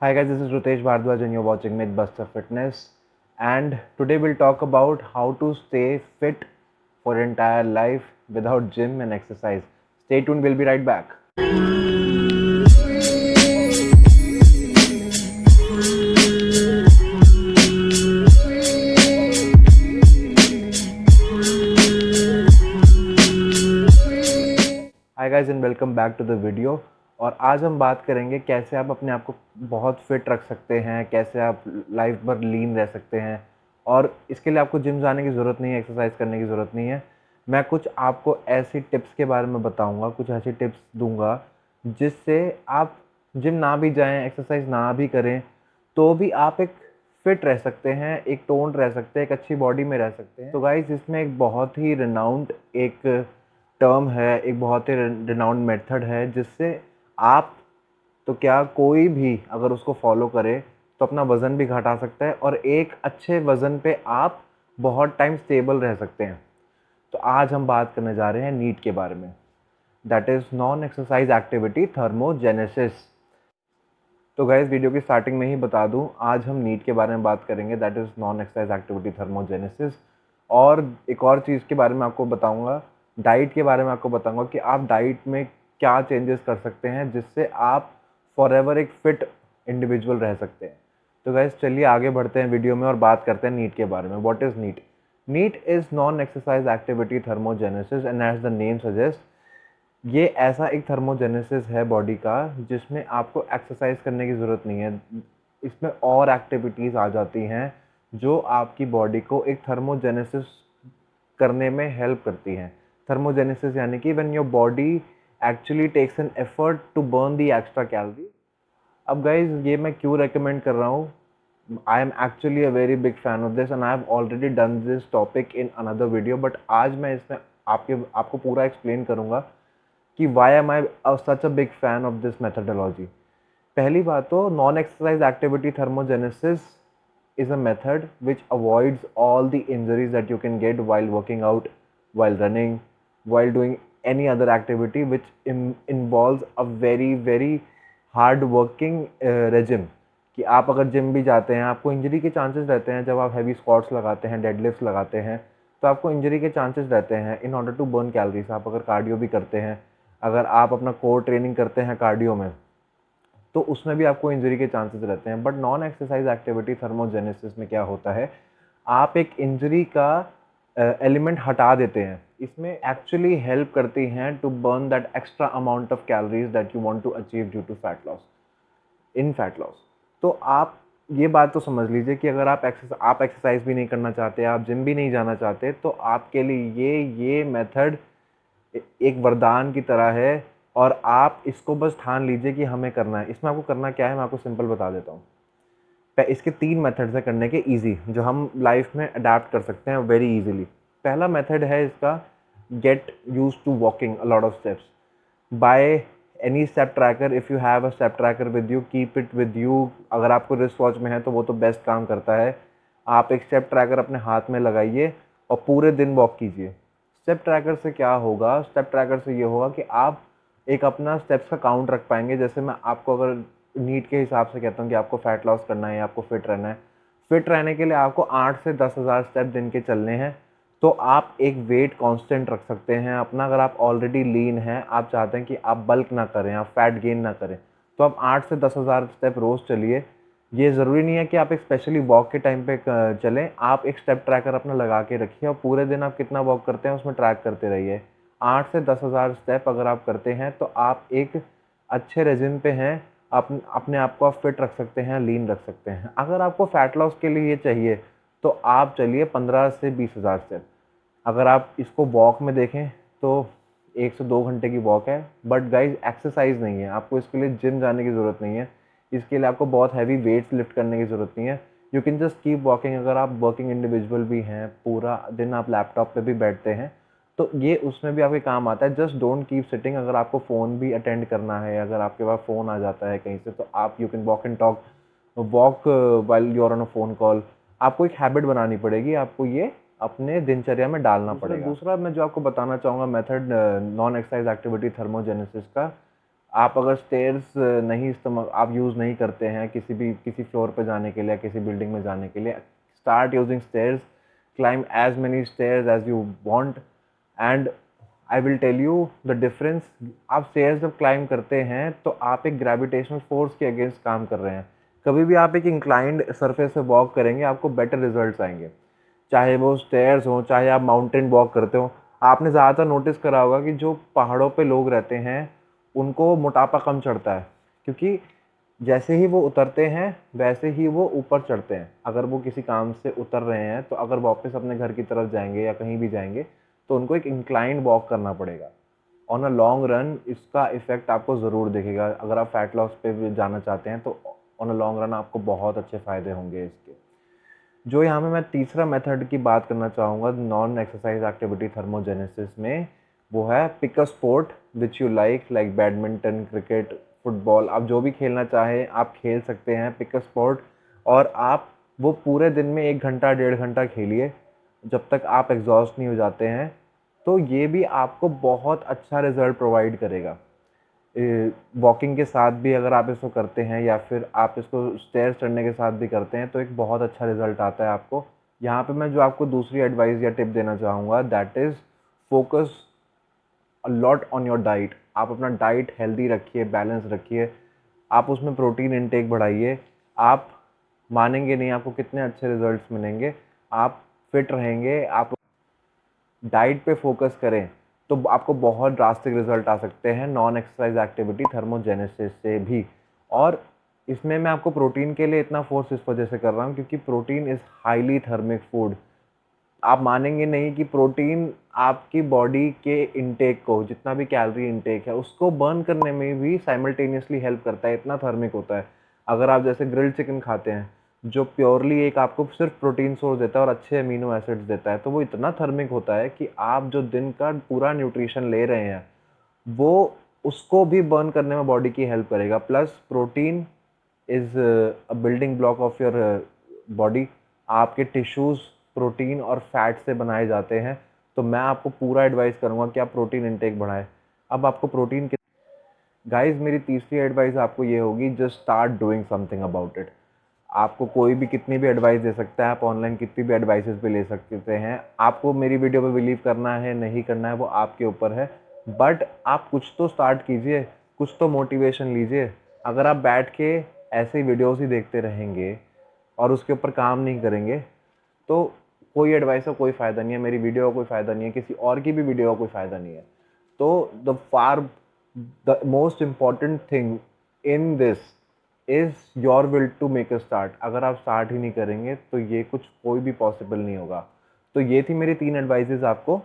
Hi guys, this is Rutesh Bhardwaj and you're watching Mythbuster Fitness. And today we'll talk about how to stay fit for entire life without gym and exercise. Stay tuned, we'll be right back. Hi guys and welcome back to the video. और आज हम बात करेंगे कैसे आप अपने आप को बहुत फिट रख सकते हैं, कैसे आप लाइफ भर लीन रह सकते हैं। और इसके लिए आपको जिम जाने की ज़रूरत नहीं है, एक्सरसाइज करने की ज़रूरत नहीं है। मैं कुछ आपको ऐसी टिप्स के बारे में बताऊंगा, कुछ ऐसी टिप्स दूंगा जिससे आप जिम ना भी जाएं, एक्सरसाइज ना भी करें, तो भी आप एक फिट रह सकते हैं, एक टोन्ड रह सकते हैं, एक अच्छी बॉडी में रह सकते हैं। तो गाइस इसमें एक बहुत ही रिनाउंड एक टर्म है, एक बहुत ही रिनाउंड मेथड है जिससे आप तो क्या कोई भी अगर उसको फॉलो करे तो अपना वज़न भी घटा सकता है और एक अच्छे वज़न पे आप बहुत टाइम स्टेबल रह सकते हैं। तो आज हम बात करने जा रहे हैं नीट के बारे में, that is non exercise activity thermogenesis. तो गाइस वीडियो की स्टार्टिंग में ही बता दूं, आज हम नीट के बारे में बात करेंगे, that is non exercise activity thermogenesis. और एक और चीज़ के बारे में आपको बताऊंगा, डाइट के बारे में आपको बताऊंगा कि आप डाइट में क्या चेंजेस कर सकते हैं जिससे आप फॉर एवर एक फिट इंडिविजुअल रह सकते हैं। तो गाइस चलिए आगे बढ़ते हैं वीडियो में और बात करते हैं नीट के बारे में। What is NEAT? NEAT is non exercise activity thermogenesis and as the name suggest, ये ऐसा एक थर्मोजेनेसिस है बॉडी का जिसमें आपको एक्सरसाइज करने की ज़रूरत नहीं है। इसमें और एक्टिविटीज़ आ जाती हैं जो आपकी बॉडी को एक थर्मोजेनेसिस करने में हेल्प करती हैं। थर्मोजेनेसिस यानी कि when your body actually takes an effort to burn the extra calorie. अब गाइज ये मैं क्यों रेकमेंड कर रहा हूँ, I am actually a very big fan of this and I have already done this topic in another video, but आज मैं इसमें आपको पूरा एक्सप्लेन करूँगा कि why am I such a big fan of this methodology. पहली बात तो non exercise activity thermogenesis is a method which avoids all the injuries that you can get while working out, while running, while doing any other activity which involves a very hard working regime। कि आप अगर gym भी जाते हैं आपको injury के chances रहते हैं। जब आप हैवी स्क्वाट्स लगाते हैं, डेडलिफ्ट्स लगाते हैं, तो आपको इंजरी के चांसेस रहते हैं। In order to burn calories, आप अगर कार्डियो भी करते हैं, अगर आप अपना कोर ट्रेनिंग करते हैं कार्डियो में, तो उसमें भी आपको इंजरी के चांसेस रहते हैं। But non exercise activity thermogenesis में क्या होता है, आप एक इंजरी का एलिमेंट हटा देते हैं। इसमें एक्चुअली हेल्प करती हैं to burn that extra amount of calories that you want to achieve due to fat loss, in fat loss. तो आप ये बात तो समझ लीजिए कि अगर आप एक्सरसाइज भी नहीं करना चाहते, आप जिम भी नहीं जाना चाहते, तो आपके लिए ये मेथड एक वरदान की तरह है। और आप इसको बस ठान लीजिए कि हमें करना है। इसमें आपको करना क्या है मैं आपको सिंपल बता देता हूँ। इसके 3 मेथड्स हैं करने के ईजी, जो हम लाइफ में अडेप्ट कर सकते हैं वेरी इजीली। पहला मेथड है इसका, get use to walking a lot of steps by any step tracker. If you have a step tracker with you, keep it with you. अगर आपको रिस्ट वॉच में है तो वो तो बेस्ट काम करता है। आप एक स्टेप ट्रैकर अपने हाथ में लगाइए और पूरे दिन वॉक कीजिए। स्टेप ट्रैकर से क्या होगा, स्टेप ट्रैकर से ये होगा कि आप एक अपना स्टेप्स का काउंट रख पाएंगे। जैसे मैं आपको अगर नीट के हिसाब से कहता हूँ कि आपको फैट लॉस करना है, आपको फिट रहना है, फिट रहने के लिए आपको 8 से 10,000 स्टेप दिन के चलने हैं। तो आप एक वेट कांस्टेंट रख सकते हैं अपना। अगर आप ऑलरेडी लीन हैं, आप चाहते हैं कि आप बल्क ना करें, आप फैट गेन ना करें, तो आप 8 से 10,000 स्टेप रोज़ चलिए। ये ज़रूरी नहीं है कि आप एक स्पेशली वॉक के टाइम पे चलें, आप एक स्टेप ट्रैकर अपना लगा के रखिए और पूरे दिन आप कितना वॉक करते हैं उसमें ट्रैक करते रहिए। 8 से 10,000 स्टेप अगर आप करते हैं तो आप एक अच्छे रेजिम पे हैं, अपने आप को आप फिट रख सकते हैं, लीन रख सकते हैं। अगर आपको फैट लॉस के लिए ये चाहिए तो आप चलिए 15 से 20,000 स्टेप। अगर आप इसको वॉक में देखें तो 1 से 2 घंटे की वॉक है, बट गाइज एक्सरसाइज नहीं है। आपको इसके लिए जिम जाने की ज़रूरत नहीं है, इसके लिए आपको बहुत हैवी वेट्स लिफ्ट करने की ज़रूरत नहीं है। You can just keep walking. अगर आप वर्किंग इंडिविजुअल भी हैं, पूरा दिन आप लैपटॉप पे भी बैठते हैं, तो ये उसमें भी आपके काम आता है। Just don't keep sitting. अगर आपको फ़ोन भी अटेंड करना है, अगर आपके पास फ़ोन आ जाता है कहीं से, तो आप you can walk and talk, walk while you are on a phone call. आपको एक हैबिट बनानी पड़ेगी, आपको ये अपने दिनचर्या में डालना पड़ेगा। दूसरा मैं जो आपको बताना चाहूँगा method non exercise activity thermogenesis का, आप अगर स्टेयर्स नहीं इस्तेमाल आप यूज़ नहीं करते हैं किसी फ्लोर पे जाने के लिए, किसी बिल्डिंग में जाने के लिए, start using stairs, climb as many stairs as you want and I will tell you the difference. आप स्टेयर्स जब क्लाइंब करते हैं तो आप एक ग्रेविटेशनल फोर्स के अगेंस्ट काम कर रहे हैं। कभी भी आप एक इंक्लाइंड सरफेस से वॉक करेंगे, आपको बेटर रिजल्ट्स आएंगे, चाहे वो स्टेयर्स हो, चाहे आप माउंटेन वॉक करते हो। आपने ज़्यादातर नोटिस करा होगा कि जो पहाड़ों पे लोग रहते हैं उनको मोटापा कम चढ़ता है, क्योंकि जैसे ही वो उतरते हैं वैसे ही वो ऊपर चढ़ते हैं। अगर वो किसी काम से उतर रहे हैं तो अगर वापस अपने घर की तरफ जाएंगे या कहीं भी जाएंगे तो उनको एक इंक्लाइंड वॉक करना पड़ेगा। ऑन अ लॉन्ग रन इसका इफेक्ट आपको ज़रूर दिखेगा। अगर आप फैट लॉस पे भी जाना चाहते हैं तो ऑन अ लॉन्ग रन आपको बहुत अच्छे फ़ायदे होंगे इसके। जो यहाँ पे मैं तीसरा मेथड की बात करना चाहूँगा नॉन एक्सरसाइज एक्टिविटी थर्मोजेनेसिस में, वो है pick a sport which you like badminton, cricket, football. आप जो भी खेलना चाहें आप खेल सकते हैं, पिक अ स्पोर्ट। और आप वो पूरे दिन में 1 घंटा 1.5 घंटा खेलिए जब तक आप एग्जॉस्ट नहीं हो जाते हैं। तो ये भी आपको बहुत अच्छा रिजल्ट प्रोवाइड करेगा। वॉकिंग के साथ भी अगर आप इसको करते हैं या फिर आप इसको स्टेयर्स चढ़ने के साथ भी करते हैं तो एक बहुत अच्छा रिजल्ट आता है आपको। यहाँ पे मैं जो आपको दूसरी एडवाइस या टिप देना चाहूँगा that is focus a lot on your diet. आप अपना डाइट हेल्दी रखिए, बैलेंस रखिए, आप उसमें प्रोटीन इनटेक बढ़ाइए। आप मानेंगे नहीं आपको कितने अच्छे रिजल्ट्स मिलेंगे। आप फिट रहेंगे, आप डाइट पे फोकस करें तो आपको बहुत ड्रास्टिक रिजल्ट आ सकते हैं नॉन एक्सरसाइज एक्टिविटी थर्मोजेनेसिस से भी। और इसमें मैं आपको प्रोटीन के लिए इतना फोर्स इस वजह से कर रहा हूँ क्योंकि protein is highly thermic food. आप मानेंगे नहीं कि प्रोटीन आपकी बॉडी के इनटेक को, जितना भी कैलोरी इनटेक है उसको बर्न करने में भी साइमल्टेनियसली हेल्प करता है, इतना थर्मिक होता है। अगर आप जैसे ग्रिल्ड चिकन खाते हैं जो प्योरली एक आपको सिर्फ प्रोटीन सोर्स देता है और अच्छे अमीनो एसिड्स देता है, तो वो इतना थर्मिक होता है कि आप जो दिन का पूरा न्यूट्रिशन ले रहे हैं वो उसको भी बर्न करने में बॉडी की हेल्प करेगा। Plus protein is a building block of your body. आपके टिश्यूज़ प्रोटीन और फैट से बनाए जाते हैं। तो मैं आपको पूरा एडवाइस करूँगा कि आप प्रोटीन इनटेक बढ़ाएं। अब आपको प्रोटीन के गाइस, मेरी तीसरी एडवाइस आपको ये होगी, just start doing something about it. आपको कोई भी कितनी भी एडवाइस दे सकता है, आप ऑनलाइन कितनी भी एडवाइसेस पे ले सकते हैं। आपको मेरी वीडियो पे बिलीव करना है नहीं करना है वो आपके ऊपर है, बट आप कुछ तो स्टार्ट कीजिए, कुछ तो मोटिवेशन लीजिए। अगर आप बैठ के ऐसे ही वीडियोस ही देखते रहेंगे और उसके ऊपर काम नहीं करेंगे तो कोई एडवाइस का कोई फ़ायदा नहीं है, मेरी वीडियो का कोई फ़ायदा नहीं है, किसी और की भी वीडियो का कोई फ़ायदा नहीं है। तो the most important thing in this is your will to make a start. अगर आप स्टार्ट ही नहीं करेंगे तो ये कुछ कोई भी पॉसिबल नहीं होगा। तो ये थी मेरी 3 एडवाइसेस आपको।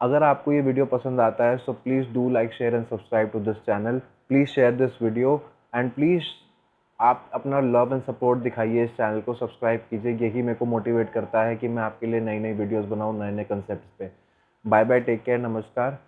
अगर आपको ये वीडियो पसंद आता है so please do like, share and subscribe to this channel. Please share this video and please आप अपना लव एंड सपोर्ट दिखाइए, इस चैनल को सब्सक्राइब कीजिए। यही मेरे को मोटिवेट करता है कि मैं आपके लिए नई नई वीडियोस बनाऊँ नए नए कंसेप्ट पे। बाय बाय, टेक केयर, नमस्कार।